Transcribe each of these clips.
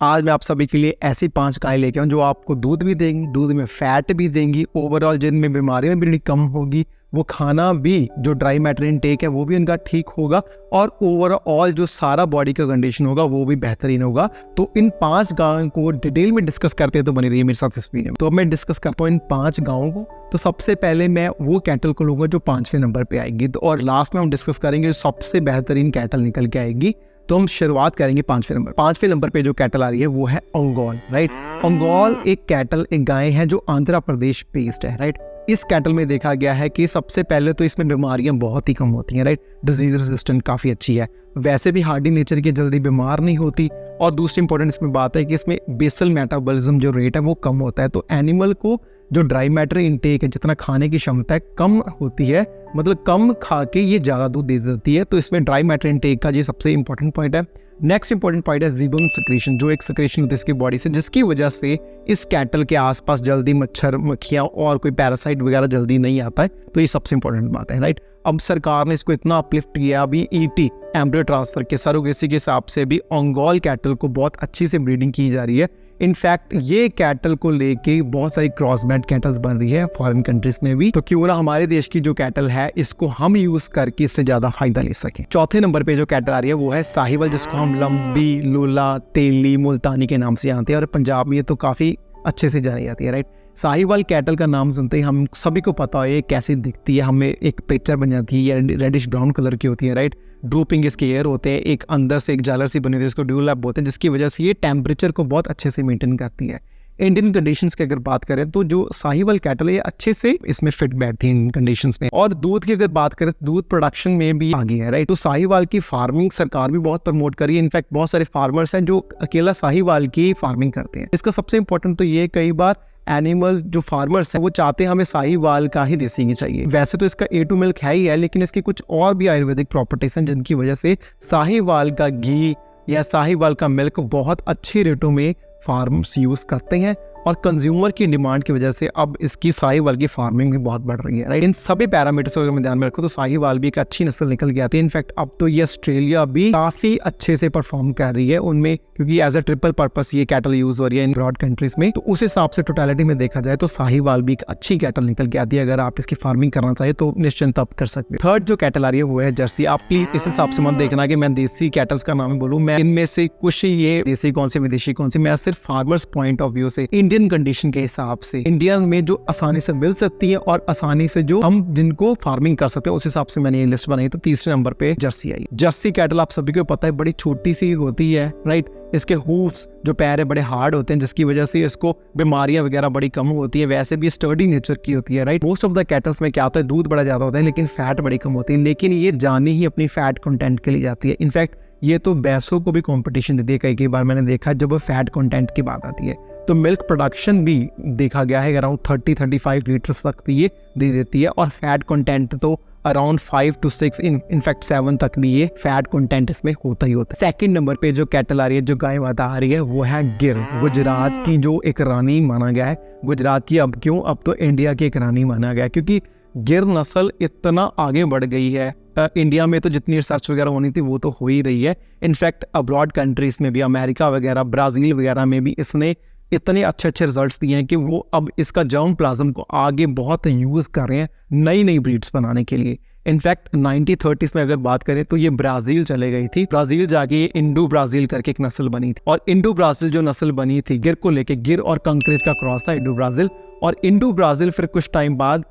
आज मैं आप सभी के लिए ऐसी 5 गाय लेके आऊँ जो आपको दूध भी देंगी, दूध में फैट भी देंगी, ओवरऑल जिनमें बीमारियां भी कम होगी, वो खाना भी जो ड्राई मैटर इनटेक है वो भी उनका ठीक होगा और ओवरऑल जो सारा बॉडी का कंडीशन होगा वो भी बेहतरीन होगा। तो इन 5 गायों को डिटेल में डिस्कस करते हैं, तो बनी रही है मेरे साथ इस वीडियो में। तो अब मैं डिस्कस करता हूँ इन 5 गायों को। तो सबसे पहले मैं वो कैटल को लूंगा जो 5वें नंबर पे आएगी, और लास्ट में हम डिस्कस करेंगे सबसे बेहतरीन कैटल निकल के आएगी। तो हम शुरुआत करेंगे 5वें नंबर पे जो कैटल आ रही है वो है ओंगोल, राइट। ओंगोल एक कैटल, एक गाय है जो आंध्र प्रदेश बेस्ड है, राइट। इस कैटल में देखा गया है कि सबसे पहले तो इसमें बीमारियां बहुत ही कम होती हैं, राइट। डिजीज रेजिस्टेंट काफी अच्छी है, वैसे भी हार्डी नेचर की, जल्दी बीमार नहीं होती। और दूसरी इंपॉर्टेंट इसमें बात है कि इसमें बेसल मेटाबॉलिज्म जो रेट है वो कम होता है। तो एनिमल को जो ड्राई मैटर इनटेक है, जितना खाने की क्षमता है कम होती है, मतलब कम खा के ये ज्यादा दूध दे देती है। तो इसमें ड्राई मैटर इनटेक का ये सबसे इंपॉर्टेंट पॉइंट है। नेक्स्ट इंपॉर्टेंट पॉइंट है जीबम सिक्रीशन, जो एक सिक्रीशन होती है इसकी बॉडी से, जिसकी वजह से इस कैटल के आसपास जल्दी मच्छर, मक्खियां और कोई पैरासाइट वगैरह जल्दी नहीं आता है। तो ये सबसे इंपॉर्टेंट बात है, राइट। अब सरकार ने इसको इतना अपलिफ्ट किया, अभी ईटी एम्ब्रियो ट्रांसफर के सरोगेसी के हिसाब से भी ओंगोल कैटल को बहुत अच्छी से ब्रीडिंग की जा रही है। इनफैक्ट ये कैटल को लेके बहुत सारी क्रॉसब्रेड कैटल्स बन रही है फॉरेन कंट्रीज में भी। तो क्यों ना हमारे देश की जो कैटल है इसको हम यूज करके इससे ज्यादा फायदा ले सकें। चौथे नंबर पे जो कैटल आ रही है वो है साहिवाल, जिसको हम लंबी, लूला, तेली, मुल्तानी के नाम से जानते हैं, और पंजाब में ये तो काफी अच्छे से जानी जाती है, राइट। साहिवाल कैटल का नाम सुनते ही हम सभी को पता है कैसी दिखती है, हमें एक पिक्चर बन जाती है, रेडिश ब्राउन कलर की होती है, राइट। ड्रूपिंग इसके हेयर होते हैं, एक अंदर से एक जालर सी बनी होती है, इसको ड्यूलैप बोलते हैं, जिसकी वजह से ये टेम्परेचर को बहुत अच्छे से मेंटेन करती है। इंडियन कंडीशंस की अगर बात करें तो जो साहिवाल कैटल है अच्छे से इसमें फिट बैठती है इन कंडीशंस में। और दूध की अगर बात करें, दूध प्रोडक्शन में भी आगे है, राइट। तो साहिवाल की फार्मिंग सरकार भी बहुत प्रमोट करी है। इनफैक्ट बहुत सारे फार्मर्स हैं जो अकेला साहिवाल की फार्मिंग करते हैं। इसका सबसे इंपॉर्टेंट तो ये, कई बार एनिमल जो फार्मर्स हैं वो चाहते हैं हमें साहिवाल का ही देसी घी चाहिए। वैसे तो इसका A2 मिल्क है ही है, लेकिन इसकी कुछ और भी आयुर्वेदिक प्रॉपर्टीज हैं जिनकी वजह से साहिवाल का घी या साहिवाल का मिल्क बहुत अच्छे रेटों में फार्मर्स यूज करते हैं, और कंज्यूमर की डिमांड की वजह से अब इसकी साहिवाल की फार्मिंग भी बहुत बढ़ रही है, राइट। इन सभी पैरामीटर्स को अगर मैं ध्यान में रखूं तो साहिवाल भी एक अच्छी नस्ल निकल के आती है। इनफैक्ट अब तो ये ऑस्ट्रेलिया भी काफी अच्छे से परफॉर्म कर रही है उनमें, क्योंकि एज अ ट्रिपल पर्पस ये कैटल यूज हो रही है इन ब्रॉड कंट्रीज में। तो उस हिसाब से टोटलिटी में देखा जाए तो साहिवाल भी एक अच्छी कैटल निकल के आती है। अगर आप इसकी फार्मिंग करना चाहिए तो निश्चिंत आप कर सकते हैं। थर्ड जो कैटल आ रही है वो है जर्सी। आप प्लीज इस हिसाब से मत देखना कि मैं देसी कैटल्स का नाम बोलूं, मैं इनमें से कुछ ये देसी कौन सी विदेशी कौन सी, मैं सिर्फ फार्मर्स पॉइंट ऑफ व्यू से, इंडियन कंडीशन के हिसाब से, इंडिया में जो आसानी से मिल सकती है और आसानी से जो हम जिनको फार्मिंग कर सकते हैं, उस हिसाब से मैंने ये लिस्ट बनाई। तो तीसरे नंबर पे जर्सी आई। जर्सी कैटल आप सभी को पता है बड़ी छोटी सी होती है, राइट। इसके हूफ्स जो पैर है बड़े हार्ड होते हैं, जिसकी वजह से इसको बीमारियां वगैरह बड़ी कम होती है। वैसे भी स्टर्डी नेचर की होती है, right. Most of the kettles में क्या होता है, दूध बड़ा ज्यादा होता है लेकिन फैट बड़ी कम होती है, लेकिन ये जानी ही अपनी फैट कंटेंट के लिए जाती है। इनफैक्ट ये तो भैंसों को भी कंपटीशन देती है, कई बार मैंने देखा जब वो फैट कंटेंट की बात आती है। तो मिल्क प्रोडक्शन भी देखा गया है अराउंड 30-35 लीटर्स तक ये दे देती है, और फैट कंटेंट तो अराउंड 5 to 6, इनफैक्ट 7 तक भी ये फैट कंटेंट इसमें होता ही होता है। सेकंड नंबर पे जो कैटल आ रही है, जो गाय माता आ रही है, वो है गिर। गुजरात की जो एक रानी माना गया है, गुजरात की अब क्यों, अब तो इंडिया की एक रानी माना गया है, क्योंकि गिर नस्ल इतना आगे बढ़ गई है। इंडिया में तो जितनी रिसर्च वगैरह होनी थी वो तो हो ही रही है। इनफैक्ट अब्रॉड कंट्रीज में भी, अमेरिका वगैरह, ब्राजील वगैरह में भी इसने इतने अच्छे रिजल्ट्स दिए हैं कि वो अब इसका जर्म प्लाज्म को आगे बहुत यूज कर रहे हैं नई नई ब्रीड्स बनाने के लिए। इनफैक्ट 1930s में अगर बात करें तो ये ब्राजील चले गई थी, ब्राजील जाके ये इंडो ब्राजील करके एक नस्ल बनी थी, और इंडो ब्राजील जो नस्ल बनी थी गिर को लेके, गिर और कंकरेज का क्रॉस था इंडो ब्राजील, और इंडो ब्राजील फिर कुछ टाइम बाद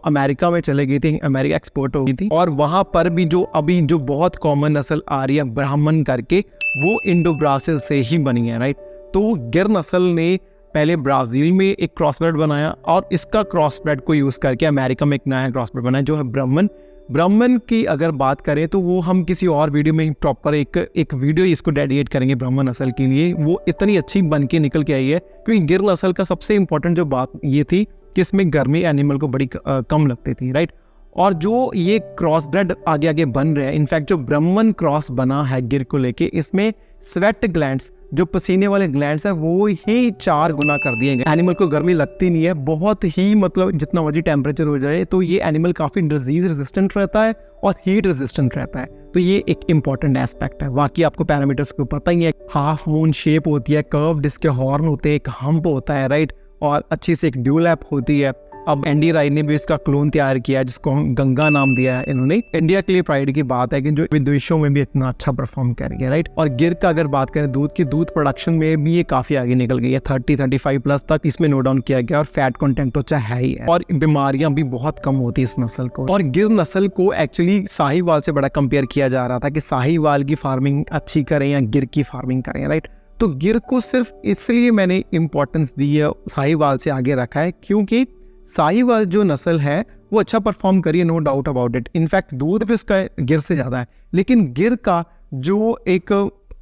अमेरिका में चले गई थी, अमेरिका एक्सपोर्ट हो गई थी, और वहां पर भी जो अभी जो बहुत कॉमन नस्ल आ रही है ब्राह्मण करके, वो इंडो ब्राजील से ही बनी है, राइट। तो गिर नस्ल ने पहले ब्राजील में एक क्रॉसब्रेड बनाया, और इसका क्रॉसब्रेड को यूज करके अमेरिका में एक नया क्रॉसब्रेड बनाया जो है ब्राह्मण। ब्राह्मण की अगर बात करें तो वो हम किसी और वीडियो में प्रॉपर एक वीडियो इसको डेडिकेट करेंगे ब्राह्मण नस्ल के लिए। वो इतनी अच्छी बन के निकल के आई है, क्योंकि गिर नस्ल का सबसे इंपॉर्टेंट जो बात ये थी कि इसमें गर्मी एनिमल को बड़ी कम लगती थी, राइट। और जो ये क्रॉसब्रेड आगे आगे बन रहे हैं, इनफैक्ट जो ब्राह्मण क्रॉस बना है गिर को लेके, इसमें स्वेट ग्लैंड्स, जो पसीने वाले ग्लैंड्स है, वो ही 4 गुना कर दिए गए। एनिमल को गर्मी लगती नहीं है, बहुत ही मतलब जितना मर्जी टेम्परेचर हो जाए तो ये एनिमल काफ़ी डिजीज रेजिस्टेंट रहता है और हीट रेजिस्टेंट रहता है। तो ये एक इंपॉर्टेंट एस्पेक्ट है। बाकी आपको पैरामीटर्स को पता ही है, हाफ मून शेप होती है, कर्व डिस्क के हॉर्न होते हैं, एक हम्प होता है, राइट, और अच्छी से एक ड्यूल ऐप होती है। अब एंडी राय ने भी इसका क्लोन तैयार किया है जिसको हम गंगा नाम दिया है इन्होंने। इंडिया के लिए प्राइड की बात है कि जो विदेशों में भी इतना अच्छा परफॉर्म कर रही है, राइट। और गिर का अगर बात करें दूध की, दूध प्रोडक्शन में भी ये काफी आगे निकल गई है, 30-35 प्लस तक इसमें नोट डाउन किया गया। और फैट कंटेंट तो चाहे है ही है, और बीमारियां भी बहुत कम होती है इस नस्ल को। और गिर नस्ल को एक्चुअली साहिवाल से बड़ा कंपेयर किया जा रहा था कि साहिवाल की फार्मिंग अच्छी करें या गिर की फार्मिंग करें, राइट। तो गिर को सिर्फ इसलिए मैंने इंपॉर्टेंस दी है, साहिवाल से आगे रखा है, क्योंकि साहिवाल जो नस्ल है वो अच्छा परफॉर्म करिए, no doubt about it. In fact दूध भी उसका गिर से ज़्यादा है, लेकिन गिर का जो एक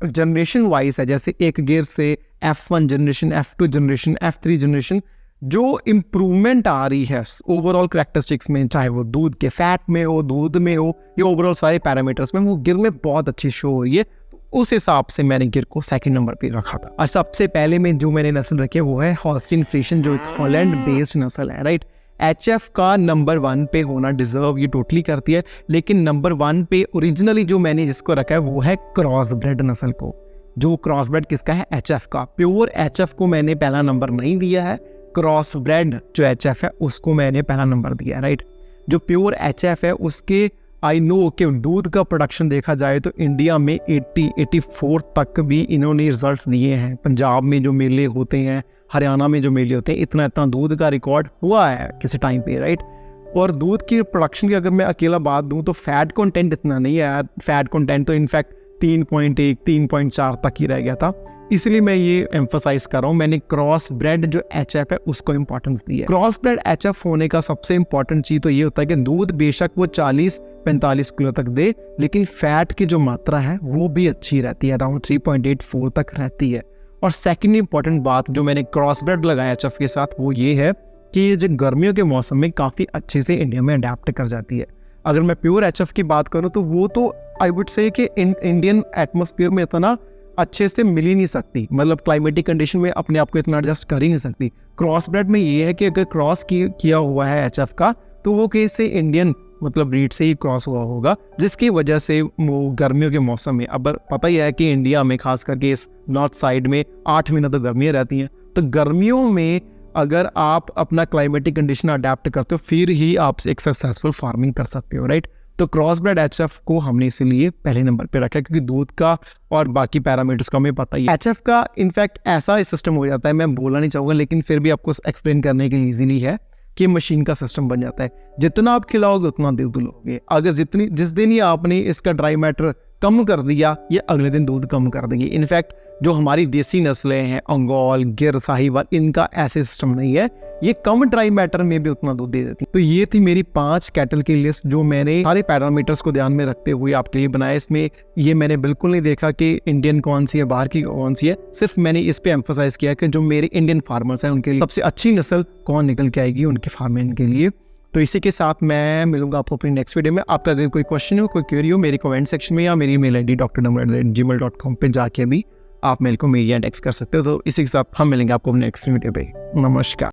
जनरेशन वाइज है, जैसे एक गिर से F1 generation, F2 generation, F3 generation, जो इम्प्रूवमेंट आ रही है ओवरऑल करैक्टरिस्टिक्स में, चाहे वो दूध के फैट में हो, दूध में हो, या ओवरऑल सारे पैरामीटर्स में, वो गिर में बहुत अच्छी शो हो रही है। उस हिसाब से मैंने गिर को सेकंड नंबर पे रखा था। और सबसे पहले में जो मैंने नस्ल रखी है वो है हॉल्स्टीन फ्रीशियन, जो एक हॉलैंड बेस्ड नस्ल है, राइट। HF का नंबर 1 पे होना डिजर्व ये टोटली करती है, लेकिन नंबर 1 पे ओरिजिनली जो मैंने जिसको रखा है वो है क्रॉस ब्रेड नस्ल को। जो क्रॉस ब्रेड किसका है? HF का। प्योर HF को मैंने पहला नंबर नहीं दिया है, क्रॉस ब्रेड जो HF है उसको मैंने पहला नंबर दिया है, राइट। जो प्योर HF है उसके आई नो कि दूध का प्रोडक्शन देखा जाए तो इंडिया में 84 तक भी इन्होंने रिजल्ट दिए हैं। पंजाब में जो मेले होते हैं, हरियाणा में जो मेले होते हैं, इतना दूध का रिकॉर्ड हुआ है किसी टाइम पे, राइट। और दूध की प्रोडक्शन की अगर मैं अकेला बात दूं तो फैट कंटेंट इतना नहीं है यार। फैट कंटेंट तो इनफैक्ट 3.1 3.4 तक ही रह गया था। इसलिए मैं ये एम्फसाइज कर रहा हूँ, मैंने क्रॉस ब्रेड जो HF है उसको इंपॉर्टेंस दी है। क्रॉस ब्रेड HF होने का सबसे इंपॉर्टेंट चीज तो ये होता है कि दूध बेशक वो 40-45 किलो तक दे, लेकिन फैट की जो मात्रा है वो भी अच्छी रहती है, अराउंड 3.84 तक रहती है। और सेकंड इंपॉर्टेंट बात जो मैंने क्रॉस ब्रेड लगाया HF के साथ वो ये है कि ये जो गर्मियों के मौसम में काफी अच्छे से इंडिया में अडेप्ट कर जाती है। अगर मैं प्योर HF की बात करूँ तो वो तो आई वुड से कि इंडियन एटमोस्फियर में इतना अच्छे से मिल ही नहीं सकती, मतलब क्लाइमेटिक कंडीशन में अपने आप को इतना एडजस्ट कर ही नहीं सकती। क्रॉस ब्रेड में ये है कि अगर क्रॉस किया हुआ है HF का तो वो कैसे इंडियन मतलब ब्रीड से ही क्रॉस हुआ होगा, जिसकी वजह से वो गर्मियों के मौसम में, अब पता ही है कि इंडिया में खास करके इस नॉर्थ साइड में 8 महीने तो गर्मियाँ रहती हैं। तो गर्मियों में अगर आप अपना क्लाइमेटिक कंडीशन अडेप्ट करते हो फिर ही आप एक सक्सेसफुल फार्मिंग कर सकते हो, राइट। तो क्रॉस ब्रेड HF को हमने इसलिए पहले नंबर पे रखा क्योंकि दूध का और बाकी पैरामीटर्स का हमें पता ही है। HF का इनफैक्ट ऐसा सिस्टम हो जाता है, मैं बोलना नहीं चाहूँगा लेकिन फिर भी आपको एक्सप्लेन करने के लिए ईजिली है कि मशीन का सिस्टम बन जाता है। जितना आप खिलाओगे उतना दूध लोगे। अगर जिस दिन ही आपने इसका ड्राई मैटर कम कर दिया, ये अगले दिन दूध कम कर देंगे। इनफैक्ट जो हमारी देसी नस्लें हैं, अंगोल, गिर, साहिवाल, इनका ऐसे सिस्टम नहीं है, ये कम ड्राई मैटर में भी उतना दूध दे देती है। तो ये थी मेरी 5 कैटल की लिस्ट जो मैंने सारे पैरामीटर्स को ध्यान में रखते हुए आपके लिए बनाया। इसमें ये मैंने बिल्कुल नहीं देखा कि इंडियन कौन सी है, बाहर की कौन सी है, सिर्फ मैंने इस पे एम्फोसाइज किया कि जो मेरे इंडियन फार्मर्स हैं उनके लिए सबसे अच्छी नस्ल कौन निकल के आएगी उनके फार्मिंग के लिए। तो इसी के साथ मैं मिलूंगा आपको अपनी नेक्स्ट वीडियो में। आपका अगर कोई क्वेश्चन हो, कोई क्वेरी हो, मेरे कमेंट सेक्शन में या मेरी मेल ID dr.number@gmail.com पे जाके भी आप मेरे को मेल या टेक्स्ट कर सकते हो। तो इसी के साथ हम मिलेंगे आपको नेक्स्ट वीडियो पे। नमस्कार।